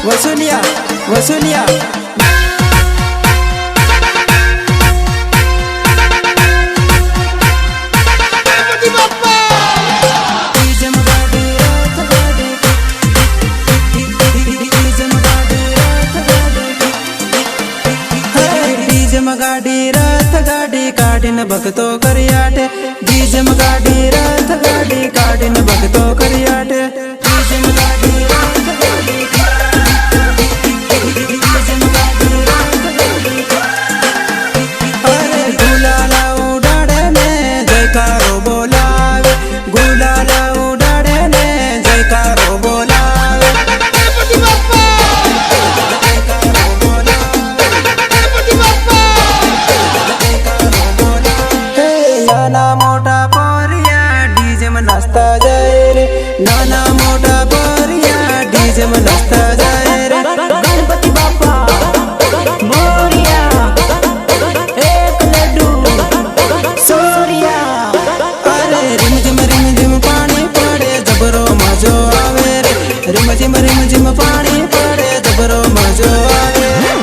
वसूलिया वसूलिया गाड़ी रथ गाड़ी काटिन भक्तो करियाटे डीजे में गाड़ी रथ गाड़ी काटिन भक्तो करियाटे डीजे में गाड़ी रथ गाड़ी डीजे में गाड़ी रथ गाड़ी अरे गुलाला उड़ाड़े ने जयकारो बोलावे गुलाला उड़ाड़े ने जयकारो बोलावे नाना मोटा पोरिया डीजे में नाचता जाए रे नाना मोटा पोरिया डीजे में नाचता जाए रे गणपति बाप्पा मोरिया एक लड्डू सोरिया अरे रिम झिम पानी पड़े जबरो मजो आवे रे रिम झिम पानी पड़े जबरो मजो आवे रे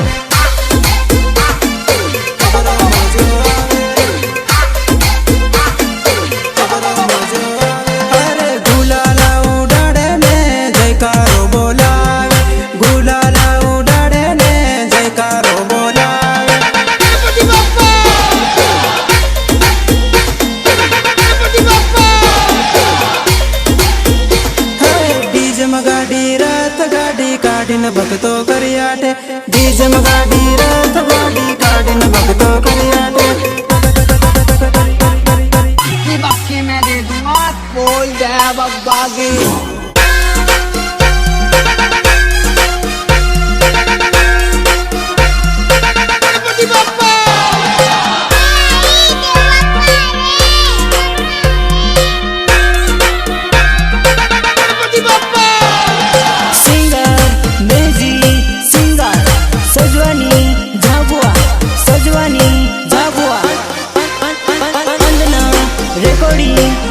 गाड़ी रथ गाड़ी काटिन भक्तो करियाटे डीजे में गाड़ी रथ गाड़ी काटिन भक्तो करियाटे बाकी मैं दे दूंगा बोल दे बब्बागी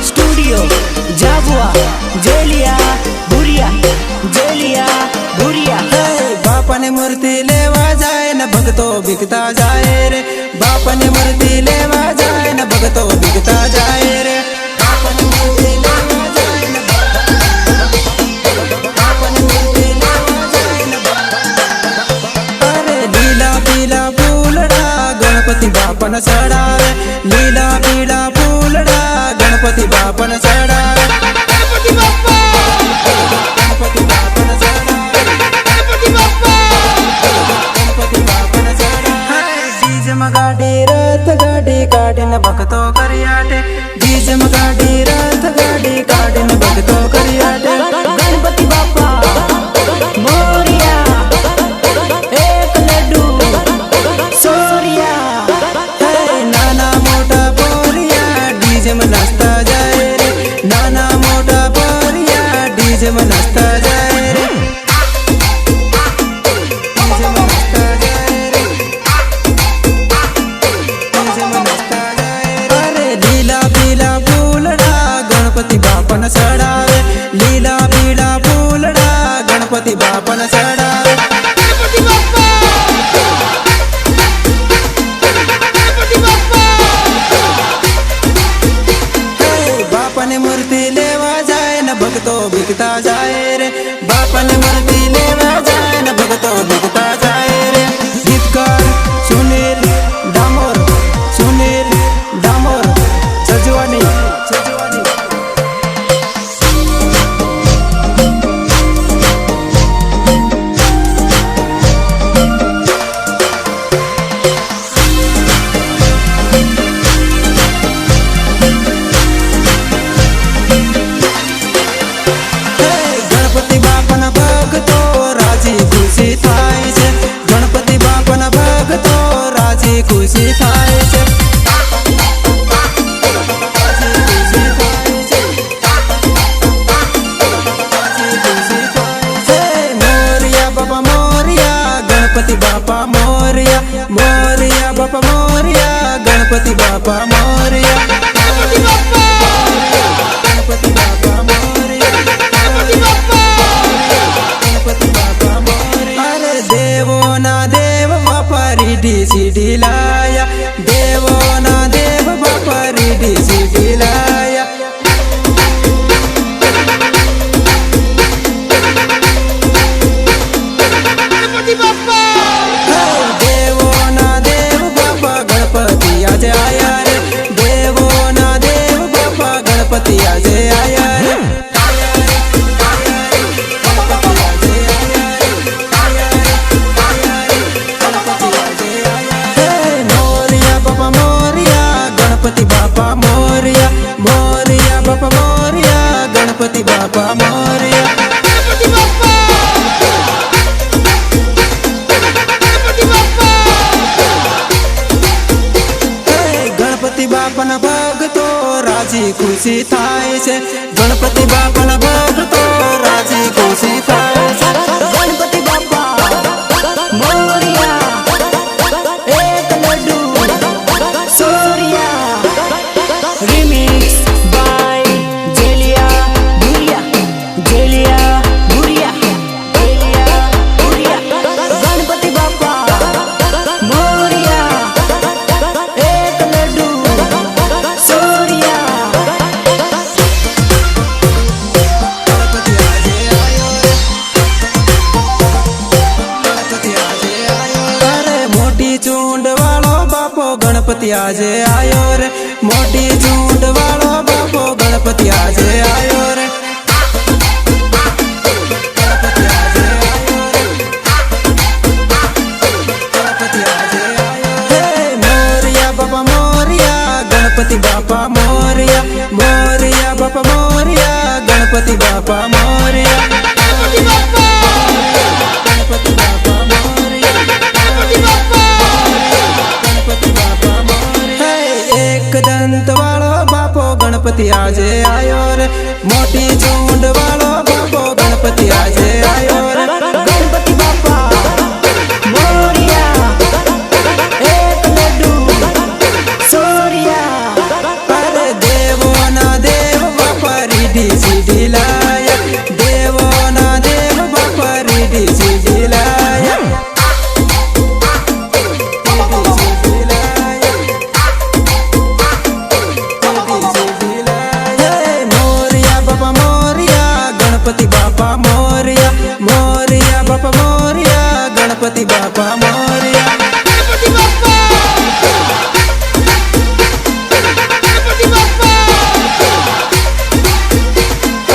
स्टूडियो जाबुआ जेलिया भूरिया बापा ने मूर्ति लेवा जाए न भक्तो बिकता जाए रे बापा ने मूर्ति लेवा जाए न भक्तो बिकता जाए रे बापा ने मूर्ति लेवा जाए न बापा ने मूर्ति लेवा जाए न अरे लीला पीला फूलड़ा गणपति बापा न चढ़ावे लीला पीला फूलड़ा गणपति बापा न चढ़ावे गणपति बापा गणपति बापा न चढ़ावे गणपति बापा गणपति बापा न चढ़ावे डीजे में गाड़ी रथ गाड़ी काटिन भक्तो करियाटे डीजे में गाड़ी रथ गाड़ी काटिन भक्तो करियाटे गणपति बाप्पा मोरिया एक लड्डू सोरिया नाना मोटा पोरिया डीजे में नाचता जाए रे नाना मोटा पोरिया डीजे में नाचता जाए रे डीजे में नाचता जाए रे डीजे में नाचता जाए रे अरे लीला पीला फूलड़ा गणपति बापा न चढ़ावे लीला पीला फूलड़ा गणपति बापा न चढ़ावे गणपति बापा बापा ने मूर्ति लेवा जाए न भक्तो बिकता जाए रे बापा ने मूर्ति लेवा जाए न भक्तो बिकता जाए रे गीतकार सुनील डामोर सजवानी खुशी थाय छे मोरिया बापा मोरिया गणपति बापा मोरिया मोरिया बापा मोरिया गणपति बापा मोरिया गणपति बापा मोरिया गणपति बापा मोरिया રીડી સીડી લાયા, દેવોના દેવ બાપા રીડી સીડી લાયા. દેવોના દેવ બાપા ગણપતિ આજે આયા રે, દેવોના દેવ બાપા ગણપતિ આજે આયા રે. મોરિયા બાપા મોરિયા ગણપતિ બાપા મોરિયા, મોરિયા બાપા મોરિયા ગણપતિ બાપા મોરિયા. ગણપતિ બાપાના ભક્તો રાજી ખુશી થાય છે, ગણપતિ બાપાના ભક્તો રાજી ખુશી થાય છે. गणपति बाप्पा मोरिया, एक लड्डू सूर्या. रिमिक्स बाय जेलिया गुड़िया, जेलिया गुड़िया, जेलिया गुड़िया. गणपति बाप्पा मोरिया, एक लड्डू सूर्या. ગણપતિ આજે આયો રે, ગણપતિ આજે આયો. અરે મોટી ચૂંડ વાળો બાપો ગણપતિ આજે આયો રે, મોટી ચૂંડ વાળો બાપો ગણપતિ આજે આયો રે. ગણપતિ આજે આયો રે, ગણપતિ આજે આયો. હે મોરિયા બાપા મોરિયા ગણપતિ બાપા મોરિયા, મોરિયા બાપા મોરિયા ગણપતિ બાપા મોરિયા. ગણપતિ બાપા મોરિયા, ગણપતિ બાપા મોરિયા. હે એક દંત વાળો બાપો ગણપતિ આજે આયો રે, મોટી ચૂંડ વાળો બાપો ગણપતિ આજે આયો રે. गणपति बाप्पा मोरिया, एक लड्डू सूर्या. અરે દેવોના દેવ બાપા રીડી સીડી લાયા, દેવોના દેવ બાપા રીડી સીડી લાયા. રીડી સીડી લાયા, રીડી સીડી લાયા. હે મોરિયા બાપા મોરિયા ગણપતિ બાપા મોરિયા, મોરિયા બાપા મોરિયા ગણપતિ બાપા મોરિયા.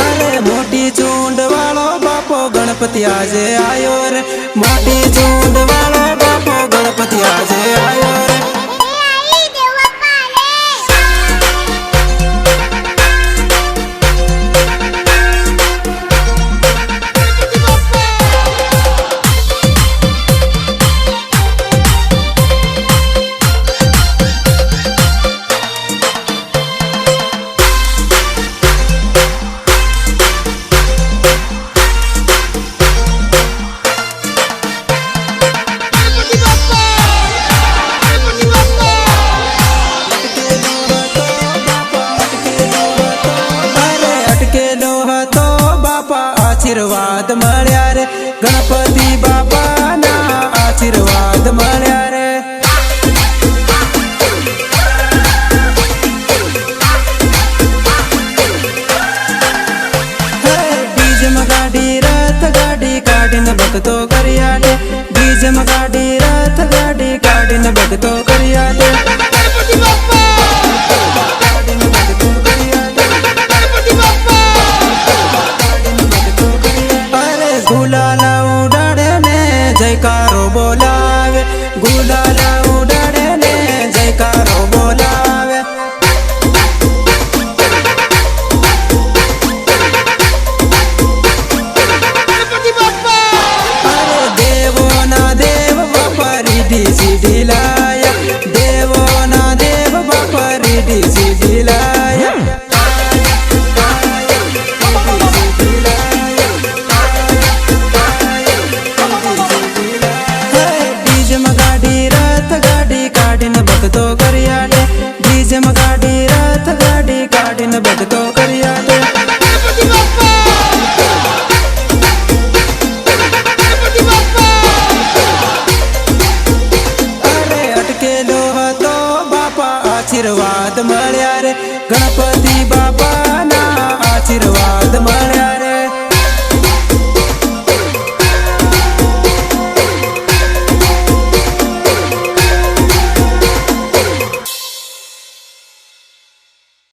અરે મોટી ચૂંડ વાળો બાપો ગણપતિ આજે આયો રે, મોટી ચૂંડ વાળો બાપો ગણપતિ આજે આયો રે. અરે અટકેલો હતો બાપા આશીર્વાદ મળ્યા રે, ગણપતિ બાપાના આશીર્વાદ મળ્યા રે. હે ડીજમાં ગાડી રથ ગાડી કાઢીને ભક્તો કર્યા રે, ડીજમાં ગાડી રથ ગાડી કાઢીને ભક્તો